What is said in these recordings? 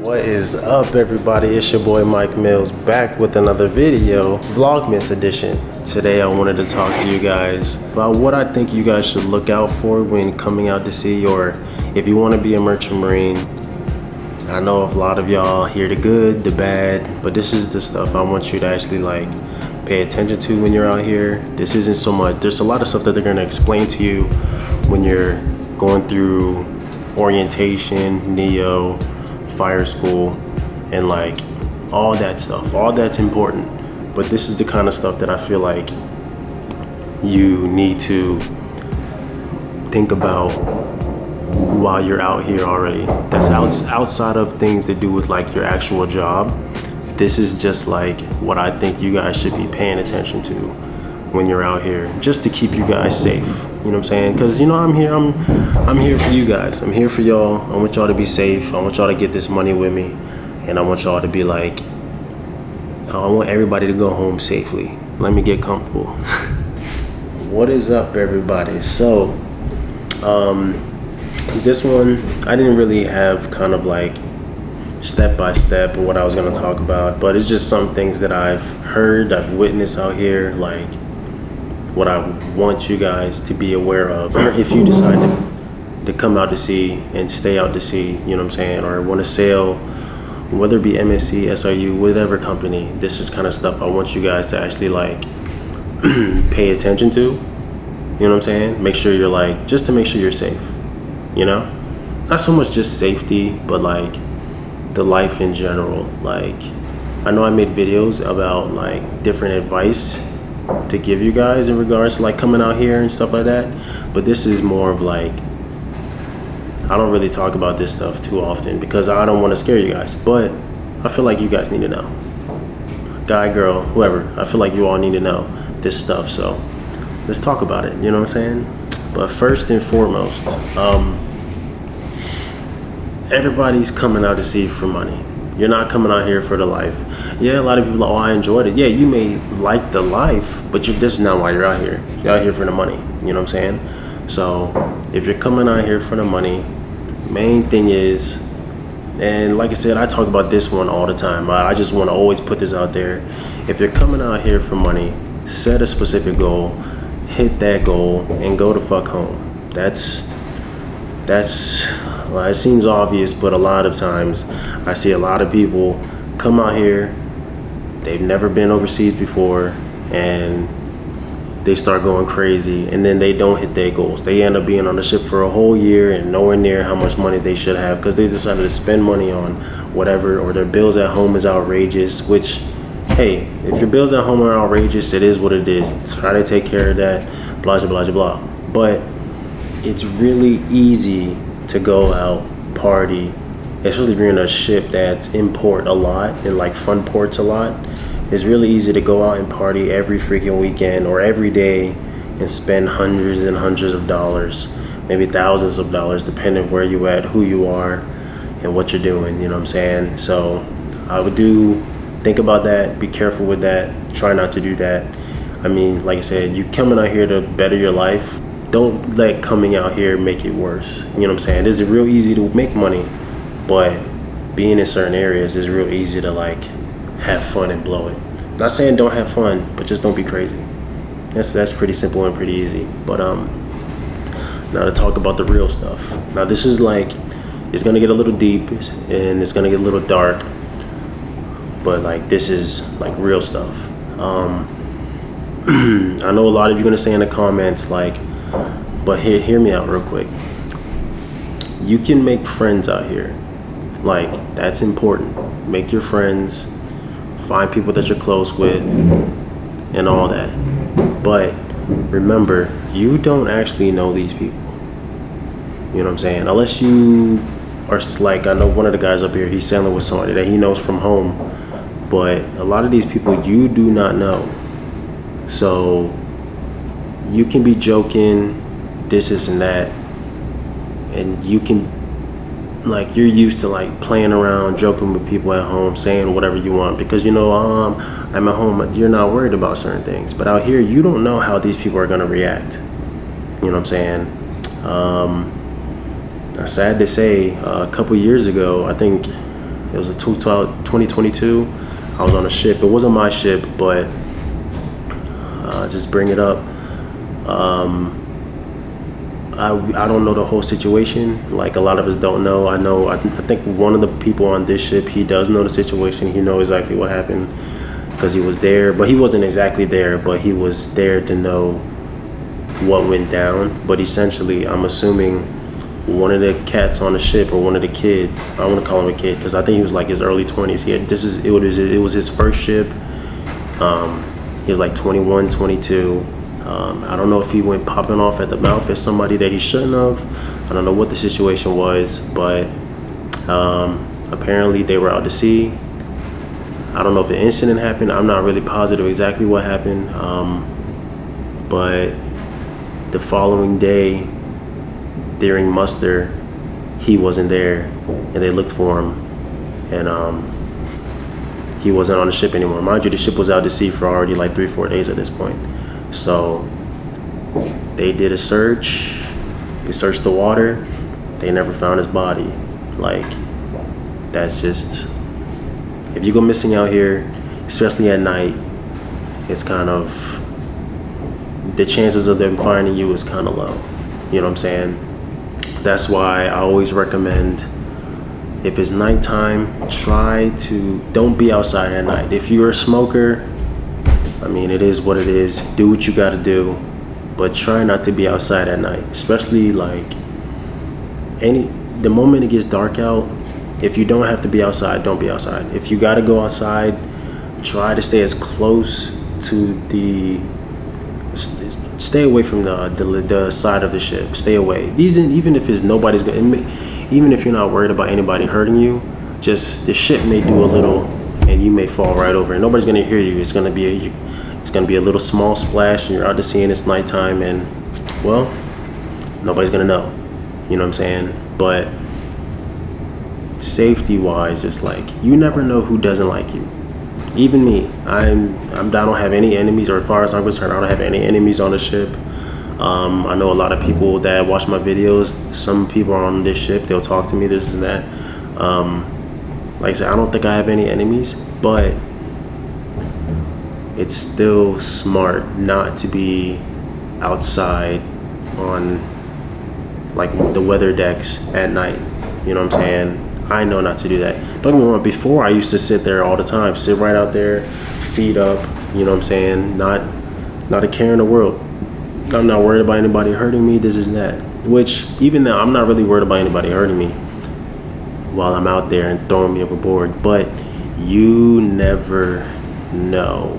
What is up, everybody? It's your boy Mike Mills back with another video, Vlogmas edition. Today I wanted to talk to you guys about what I think you guys should look out for when coming out to sea, or if you want to be a merchant marine. I know a lot of y'all hear the good, the bad, but this is the stuff I want you to actually pay attention to when you're out here. This isn't so much, there's a lot of stuff that they're going to explain to you when you're going through orientation, NEO, fire school, and all that stuff. All that's important, but this is the kind of stuff that I feel like you need to think about while you're out here already. That's outside of things that do with your actual job. This is just what I think you guys should be paying attention to when you're out here, just to keep you guys safe. You know what I'm saying? Because I'm here for you guys. I'm here for y'all. I want y'all to be safe. I want y'all to get this money with me, and I want y'all to be I want everybody to go home safely. Let me get comfortable. What is up, everybody? So this one I didn't really have step by step of what I was going to talk about, but it's just some things that I've heard, I've witnessed out here, what I want you guys to be aware of if you decide to come out to sea and stay out to sea, you know what I'm saying, or want to sail, whether it be MSC, SRU, whatever company. This is kind of stuff I want you guys to actually pay attention to, you know what I'm saying. Make sure you're just to make sure you're safe, not so much just safety, but the life in general. I know I made videos about different advice to give you guys in regards to coming out here and stuff like that, but this is more of I don't really talk about this stuff too often because I don't want to scare you guys, but I feel like you guys need to know. Guy, girl, whoever, I feel like you all need to know this stuff, so let's talk about it, you know what I'm saying? But first and foremost, everybody's coming out to sea for money. You're not coming out here for the life. Yeah, a lot of people are, oh, I enjoyed it. Yeah, you may like the life, but this is not why you're out here. You're out here for the money, you know what I'm saying? So if you're coming out here for the money, main thing is, and like I said, I talk about this one all the time. I just want to always put this out there. If you're coming out here for money, set a specific goal, hit that goal, and go the fuck home. That's well, it seems obvious, but a lot of times I see a lot of people come out here, they've never been overseas before, and they start going crazy, and then they don't hit their goals. They end up being on the ship for a whole year and nowhere near how much money they should have because they decided to spend money on whatever, or their bills at home is outrageous, which, hey, if your bills at home are outrageous, it is what it is. Try to take care of that, blah, blah, blah, blah. But it's really easy to go out, party, especially if you're in a ship that's in port a lot and fun ports a lot. It's really easy to go out and party every freaking weekend or every day and spend hundreds and hundreds of dollars, maybe thousands of dollars, depending where you at, who you are, and what you're doing, you know what I'm saying? So I would think about that, be careful with that, try not to do that. I mean, like I said, you coming out here to better your life. Don't let coming out here make it worse. You know what I'm saying? It's real easy to make money, but being in certain areas is real easy to have fun and blow it. Not saying don't have fun, but just don't be crazy. That's pretty simple and pretty easy. But now to talk about the real stuff. Now this is it's gonna get a little deep and it's gonna get a little dark, but this is real stuff. I know a lot of you are gonna say in the comments but hear me out real quick. You can make friends out here. That's important. Make your friends, find people that you're close with, and all that. But remember, you don't actually know these people. You know what I'm saying? Unless you are I know one of the guys up here, he's sailing with somebody that he knows from home. But a lot of these people you do not know. So you can be joking, this and that, and you can you're used to playing around, joking with people at home, saying whatever you want because I'm at home, you're not worried about certain things. But out here, you don't know how these people are gonna react. You know what I'm saying? Sad to say, a couple years ago, I think It was a 2022. I was on a ship. It wasn't my ship, but just bring it up. I don't know the whole situation. Like, a lot of us don't know. I think one of the people on this ship, he does know the situation. He knows exactly what happened because he was there, but he wasn't exactly there, but he was there to know what went down. But essentially, I'm assuming one of the cats on the ship, or one of the kids, I want to call him a kid because I think he was like his early 20s. It was his first ship. He was like 21, 22. I don't know if he went popping off at the mouth at somebody that he shouldn't have. I don't know what the situation was, but apparently they were out to sea. I don't know if an incident happened. I'm not really positive exactly what happened, but the following day during muster, he wasn't there, and they looked for him, and he wasn't on the ship anymore. Mind you, the ship was out to sea for already like 3-4 days at this point. So they did a search. They searched the water. They never found his body. Like, that's just, if you go missing out here, especially at night, it's kind of, the chances of them finding you is kind of low. You know what I'm saying? That's why I always recommend, if it's nighttime, don't be outside at night. If you're a smoker, I mean, it is what it is. Do what you gotta do, but try not to be outside at night. Especially like the moment it gets dark out, if you don't have to be outside, don't be outside. If you gotta go outside, try to stay as close to stay away from the side of the ship. Stay away. Even if it's nobody's even if you're not worried about anybody hurting you, just the ship may do a little and you may fall right over, and nobody's gonna hear you. It's gonna be a little small splash, and you're out to sea and it's nighttime, and well, nobody's gonna know. You know what I'm saying? But safety wise, it's like, you never know who doesn't like you. Even me, I don't have any enemies, or as far as I'm concerned, I don't have any enemies on the ship. I know a lot of people that watch my videos. Some people are on this ship, they'll talk to me, this and that. Like I said, I don't think I have any enemies, but it's still smart not to be outside on like the weather decks at night. You know what I'm saying? I know not to do that. Don't get me wrong, before I used to sit there all the time, sit right out there, feet up, you know what I'm saying? Not a care in the world. I'm not worried about anybody hurting me, this is that. Which, even now, I'm not really worried about anybody hurting me while I'm out there and throwing me overboard. But you never know.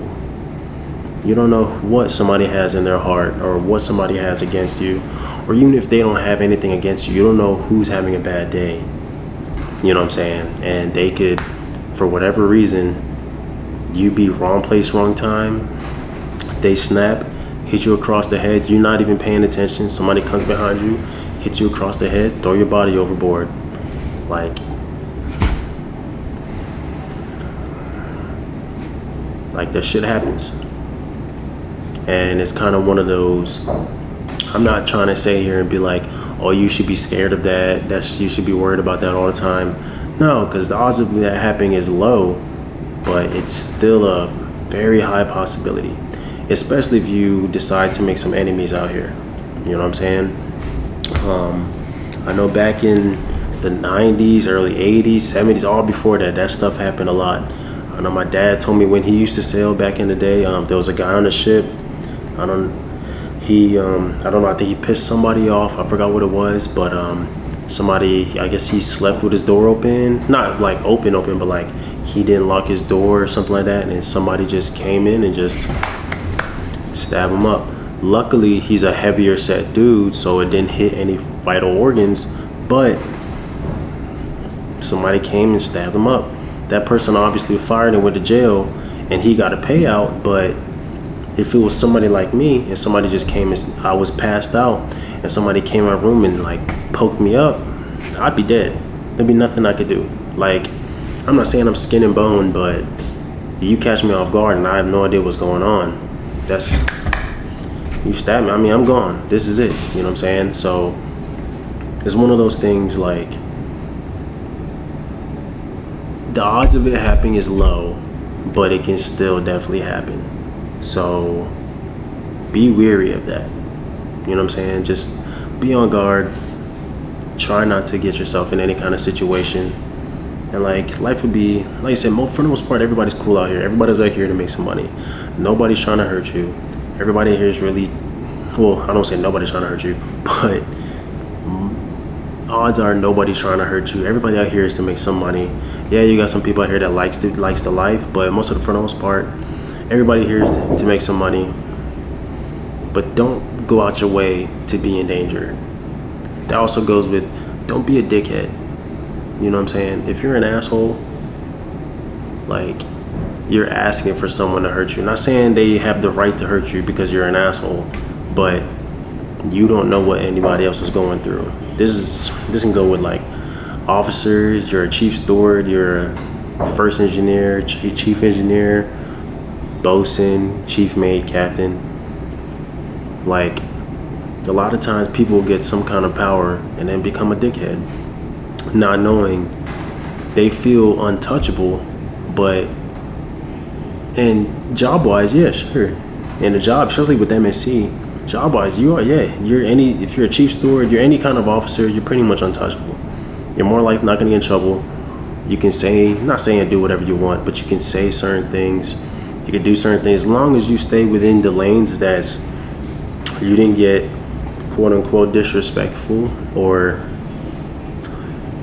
You don't know what somebody has in their heart, or what somebody has against you. Or even if they don't have anything against you, you don't know who's having a bad day. You know what I'm saying? And they could, for whatever reason, you be wrong place, wrong time. They snap, hit you across the head. You're not even paying attention. Somebody comes behind you, hits you across the head, throw your body overboard. Like that shit happens. And it's kind of one of those, I'm not trying to say here and be like, oh, you should be scared of that, you should be worried about that all the time. No, because the odds of that happening is low, but it's still a very high possibility, especially if you decide to make some enemies out here. You know what I'm saying? I know back in the 90s, early 80s, 70s, all before that stuff happened a lot. I know my dad told me when he used to sail back in the day, there was a guy on the ship. I don't know, I think he pissed somebody off. I forgot what it was, but somebody, I guess he slept with his door open. Not like open, but like he didn't lock his door or something like that, and somebody just came in and just stabbed him up. Luckily, he's a heavier set dude, so it didn't hit any vital organs, but somebody came and stabbed him up. That person obviously fired and went to jail, and he got a payout. But if it was somebody like me, and somebody just came and I was passed out, and somebody came in my room and like poked me up, I'd be dead. There'd be nothing I could do. Like, I'm not saying I'm skin and bone, but you catch me off guard and I have no idea what's going on. You stab me, I mean, I'm gone. This is it, you know what I'm saying? So it's one of those things, like, the odds of it happening is low, but it can still definitely happen. So be weary of that. You know what I'm saying? Just be on guard. Try not to get yourself in any kind of situation. And like, life would be, like I said, for the most part, everybody's cool out here. Everybody's out here to make some money. Nobody's trying to hurt you. Everybody here is really, well, I don't say nobody's trying to hurt you, but odds are nobody's trying to hurt you. Everybody out here is to make some money. Yeah, you got some people out here that likes the life, but for the most part, everybody here is to make some money. But don't go out your way to be in danger. That also goes with, don't be a dickhead. You know what I'm saying? If you're an asshole, like, you're asking for someone to hurt you. Not saying they have the right to hurt you because you're an asshole, but you don't know what anybody else is going through. This can go with like officers. You're a chief steward, you're a first engineer, chief engineer, bosun, chief mate, captain. Like, a lot of times people get some kind of power and then become a dickhead, not knowing they feel untouchable. But, and job wise, yeah, sure. In a job, especially with MSC, job wise, if you're a chief steward, you're any kind of officer, you're pretty much untouchable. You're more like not gonna get in trouble. You can say, not saying do whatever you want, but you can say certain things. You can do certain things as long as you stay within the lanes that's, you didn't get quote unquote disrespectful. Or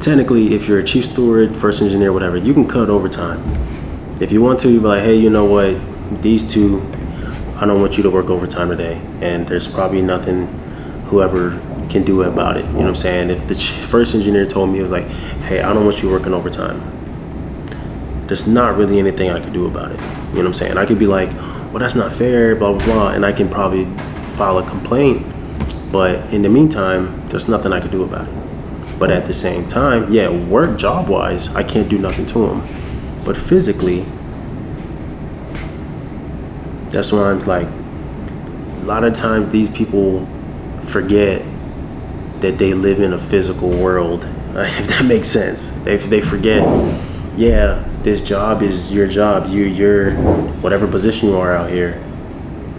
technically, if you're a chief steward, first engineer, whatever, you can cut overtime. If you want to, you be like, hey, you know what, these two, I don't want you to work overtime today, and there's probably nothing whoever can do about it. You know what I'm saying? If the first engineer told me, it was like, hey, I don't want you working overtime, there's not really anything I could do about it. You know what I'm saying? I could be like, well, that's not fair, blah, blah, blah, and I can probably file a complaint, but in the meantime, there's nothing I could do about it. But at the same time, yeah, work job-wise, I can't do nothing to them. But physically, that's why I'm like, a lot of times these people forget that they live in a physical world, if that makes sense. They forget, yeah, this job is your job, you're whatever position you are out here,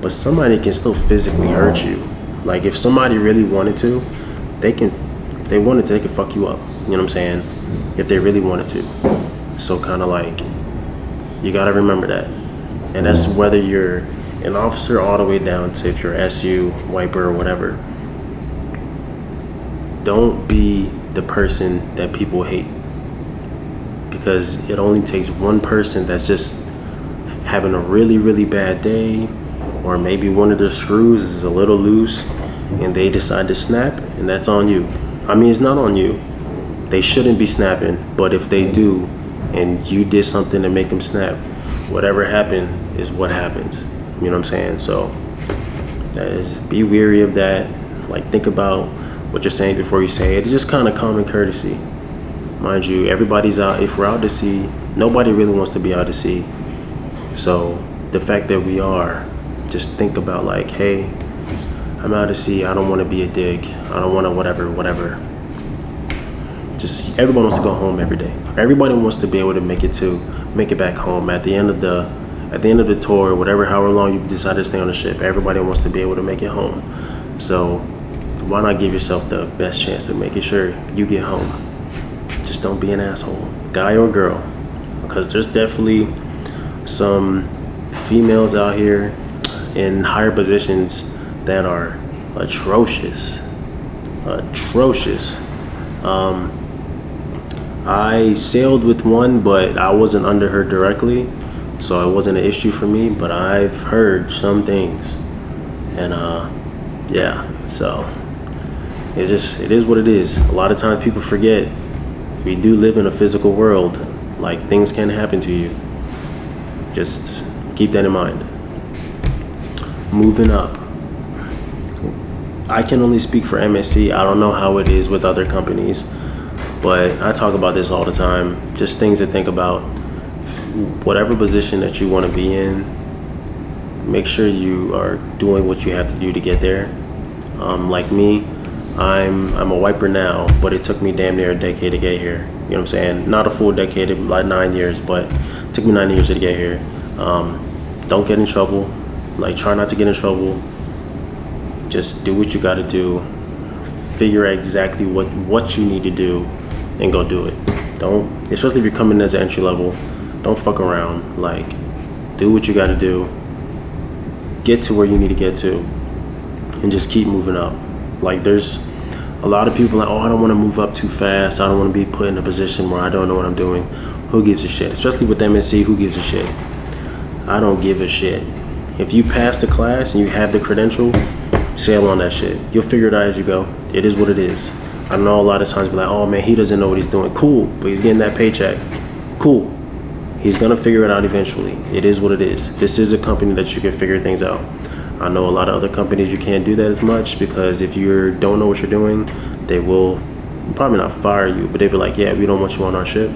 but somebody can still physically hurt you. Like, if somebody really wanted to, they can, if they wanted to, they could fuck you up. You know what I'm saying? If they really wanted to. So kind of like, you gotta remember that. And that's whether you're an officer all the way down to if you're SU, wiper, or whatever. Don't be the person that people hate, because it only takes one person that's just having a really, really bad day, or maybe one of their screws is a little loose and they decide to snap, and that's on you. I mean, it's not on you. They shouldn't be snapping, but if they do and you did something to make them snap, whatever happened is what happened. You know what I'm saying? So that is, be weary of that. Like, think about what you're saying before you say it. It's just kind of common courtesy. Mind you, everybody's out. If we're out to sea, nobody really wants to be out to sea. So the fact that we are, just think about like, hey, I'm out to sea. I don't want to be a dick. I don't want to whatever. Just, everyone wants to go home every day. Everybody wants to be able to make it back home at the end of the tour, whatever, however long you decide to stay on the ship. Everybody wants to be able to make it home. So why not give yourself the best chance to making sure you get home? Just don't be an asshole, guy or girl, because there's definitely some females out here in higher positions that are atrocious. I sailed with one, but I wasn't under her directly, so it wasn't an issue for me, but I've heard some things, and yeah, so it is what it is. A lot of times people forget we do live in a physical world. Like, things can happen to you. Just keep that in mind. Moving up, I can only speak for MSC. I don't know how it is with other companies, but I talk about this all the time. Just things to think about. Whatever position that you want to be in, make sure you are doing what you have to do to get there. Like me, I'm a wiper now, but it took me damn near a decade to get here. You know know what I'm saying? Not a full decade, like 9 years, but it took me 9 years to get here. Don't get in trouble. Like, try not to get in trouble. Just do what you got to do. Figure out exactly what you need to do and go do it. Don't, especially if you're coming as an entry level, don't fuck around. Like, do what you got to do. Get to where you need to get to and just keep moving up. Like, there's a lot of people like, oh, I don't want to move up too fast. I don't want to be put in a position where I don't know what I'm doing. Who gives a shit? Especially with MSc, who gives a shit? I don't give a shit. If you pass the class and you have the credential, sail on that shit. You'll figure it out as you go. It is what it is. I know a lot of times be like, oh man, he doesn't know what he's doing. Cool, but he's getting that paycheck. Cool. He's gonna figure it out eventually. It is what it is. This is a company that you can figure things out. I know a lot of other companies you can't do that as much, because if you don't know what you're doing, they will probably not fire you, but they'll be like, yeah, we don't want you on our ship.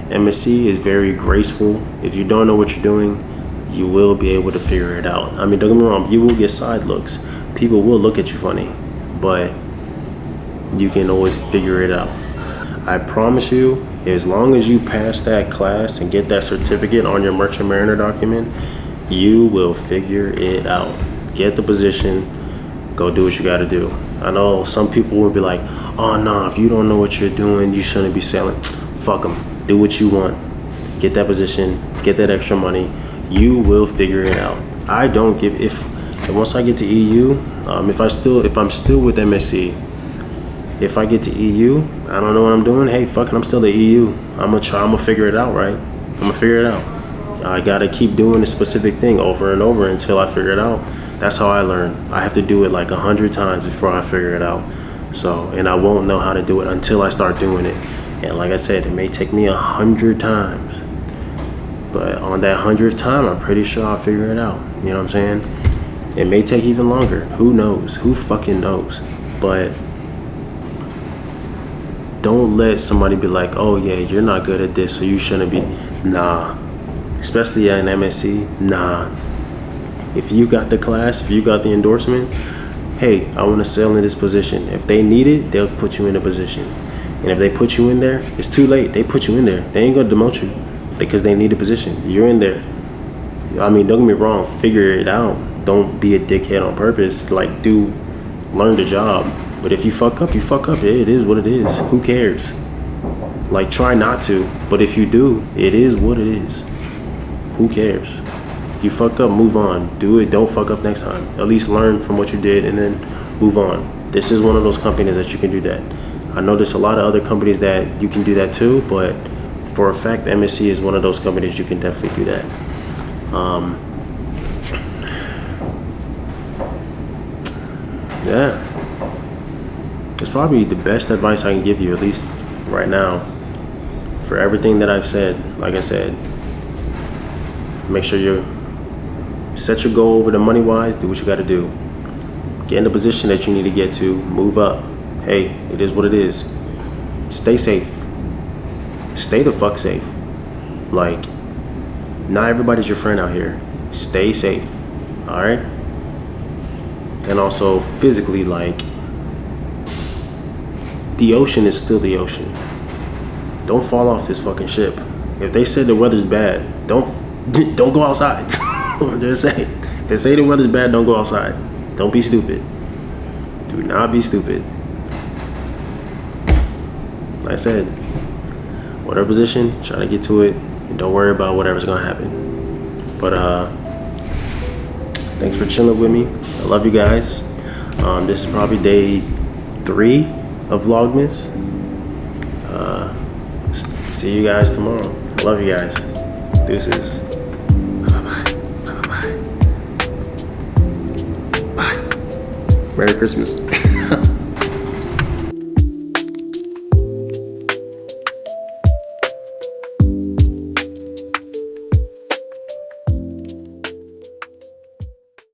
MSc is very graceful. If you don't know what you're doing, you will be able to figure it out. I mean, don't get me wrong, you will get side looks. People will look at you funny, but you can always figure it out. I promise you, as long as you pass that class and get that certificate on your Merchant Mariner document, you will figure it out. Get the position, go do what you gotta do. I know some people will be like, oh no, if you don't know what you're doing, you shouldn't be selling. Fuck them, do what you want. Get that position, get that extra money. You will figure it out. I don't give, if once I get to EU, if I'm still with MSc, if I get to EU, I don't know what I'm doing. Hey, fuck it, I'm still at EU. I'm gonna figure it out, right? I'm gonna figure it out. I gotta keep doing a specific thing over and over until I figure it out. That's how I learn. I have to do it like 100 times before I figure it out. So, and I won't know how to do it until I start doing it. And like I said, it may take me 100 times. But on that 100th time, I'm pretty sure I'll figure it out. You know what I'm saying? It may take even longer. Who knows? Who fucking knows? But don't let somebody be like, oh yeah, you're not good at this, so you shouldn't be. Nah. Especially at an MSc, nah. If you got the class, if you got the endorsement, hey, I want to sell in this position. If they need it, they'll put you in a position. And if they put you in there, it's too late. They put you in there. They ain't gonna demote you because they need a position. You're in there. I mean, don't get me wrong, figure it out. Don't be a dickhead on purpose. Like, learn the job. But if you fuck up, you fuck up. It is what it is. Who cares? Like, try not to. But if you do, it is what it is. Who cares? You fuck up, move on. Do it. Don't fuck up next time. At least learn from what you did and then move on. This is one of those companies that you can do that. I know there's a lot of other companies that you can do that too, but for a fact, MSc is one of those companies you can definitely do that. Yeah. It's probably the best advice I can give you, at least right now. For everything that I've said, like I said, make sure you set your goal over the money wise, do what you gotta do. Get in the position that you need to get to, move up. Hey, it is what it is. Stay safe. Stay the fuck safe. Like, not everybody's your friend out here. Stay safe, all right? And also physically, like, the ocean is still the ocean. Don't fall off this fucking ship. If they said the weather's bad, don't go outside. Just say, if they say the weather's bad, don't go outside. Don't be stupid. Do not be stupid. Like I said, whatever position, try to get to it, and don't worry about whatever's gonna happen. But thanks for chilling with me. I love you guys. This is probably day 3 of Vlogmas. See you guys tomorrow. I love you guys. Deuces. Bye. Merry Christmas.